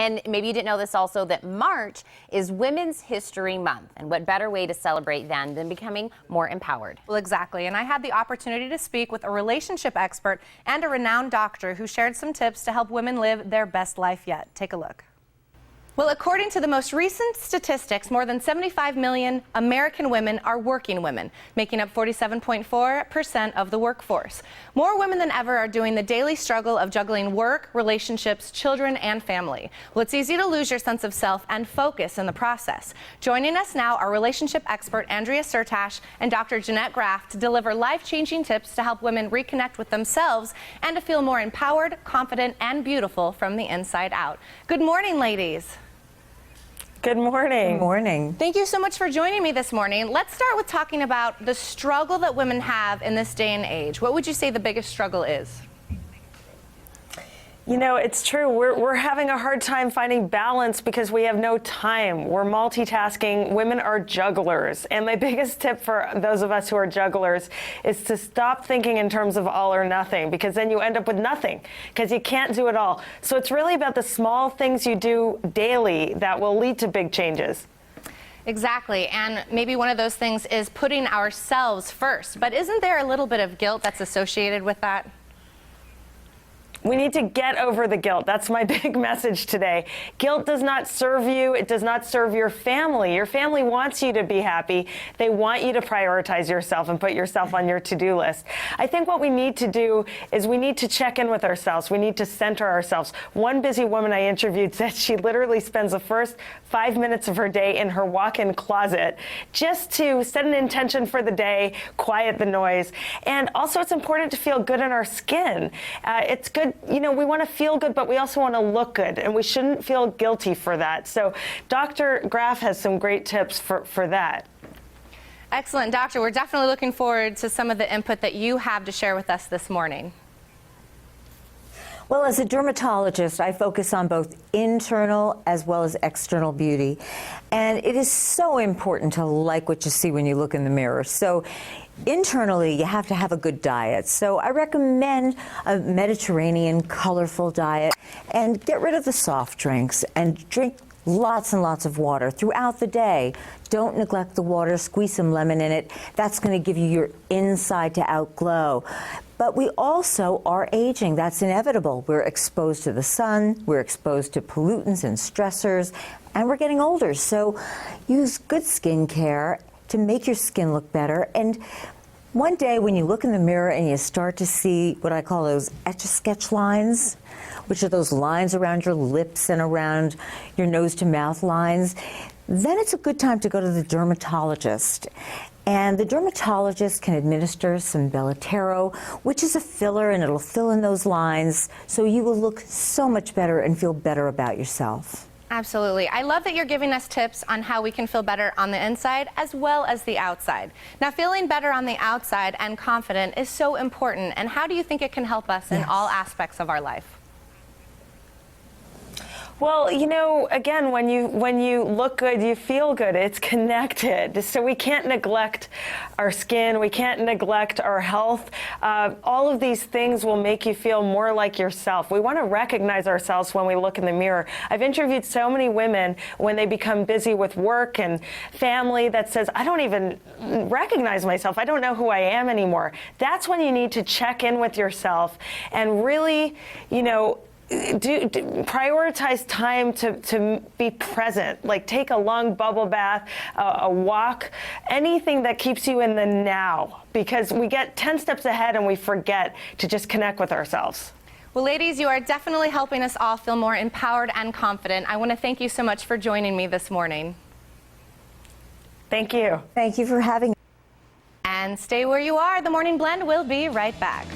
And maybe you didn't know this also, that March is Women's History Month. And what better way to celebrate than becoming more empowered? Well, exactly. And I had the opportunity to speak with a relationship expert and a renowned doctor who shared some tips to help women live their best life yet. Take a look. Well, according to the most recent statistics, more than 75 million American women are working women, making up 47.4% of the workforce. More women than ever are doing the daily struggle of juggling work, relationships, children, and family. Well, it's easy to lose your sense of self and focus in the process. Joining us now are relationship expert Andrea Sertash and Dr. Jeanette Graff to deliver life-changing tips to help women reconnect with themselves and to feel more empowered, confident, and beautiful from the inside out. Good morning, ladies. Good morning. Good morning. Thank you so much for joining me this morning. Let's start with talking about the struggle that women have in this day and age. What would you say the biggest struggle is? You know, it's true. We're having a hard time finding balance because we have no time. We're multitasking. Women are jugglers. And my biggest tip for those of us who are jugglers is to stop thinking in terms of all or nothing, because then you end up with nothing because you can't do it all. So it's really about the small things you do daily that will lead to big changes. Exactly, and maybe one of those things is putting ourselves first. But isn't there a little bit of guilt that's associated with that? We need to get over the guilt. That's my big message today. Guilt does not serve you. It does not serve your family. Your family wants you to be happy. They want you to prioritize yourself and put yourself on your to-do list. I think what we need to do is we need to check in with ourselves. We need to center ourselves. One busy woman I interviewed said she literally spends the first 5 minutes of her day in her walk-in closet just to set an intention for the day, quiet the noise. And also it's important to feel good in our skin. It's good. You know, we want to feel good, but we also want to look good, and we shouldn't feel guilty for that. So Dr. Graff has some great tips for that. Excellent, Doctor. We're definitely looking forward to some of the input that you have to share with us this morning. Well, as a dermatologist, I focus on both internal as well as external beauty. And it is so important to like what you see when you look in the mirror. So internally, you have to have a good diet. So I recommend a Mediterranean, colorful diet, and get rid of the soft drinks and drink lots and lots of water throughout the day. Don't neglect the water. Squeeze some lemon in it. That's going to give you your inside to out glow. But we also are aging. That's inevitable. We're exposed to the sun, we're exposed to pollutants and stressors, and we're getting older. So use good skincare to make your skin look better. And one day when you look in the mirror and you start to see what I call those Etch-a-Sketch lines, which are those lines around your lips and around your nose to mouth lines, then it's a good time to go to the dermatologist. And the dermatologist can administer some Belotero, which is a filler, and it'll fill in those lines, so you will look so much better and feel better about yourself. Absolutely. I love that you're giving us tips on how we can feel better on the inside as well as the outside. Now, feeling better on the outside and confident is so important. And how do you think it can help us in all aspects of our life? Well, you know, again, when you look good, you feel good. It's connected. So we can't neglect our skin. We can't neglect our health. All of these things will make you feel more like yourself. We want to recognize ourselves when we look in the mirror. I've interviewed so many women when they become busy with work and family that says, I don't even recognize myself. I don't know who I am anymore. That's when you need to check in with yourself and really, you know, prioritize time to be present, like take a long bubble bath, a walk, anything that keeps you in the now, because we get 10 steps ahead and we forget to just connect with ourselves. Well, ladies, you are definitely helping us all feel more empowered and confident. I want to thank you so much for joining me this morning. Thank you. Thank you for having me. And stay where you are. The Morning Blend will be right back.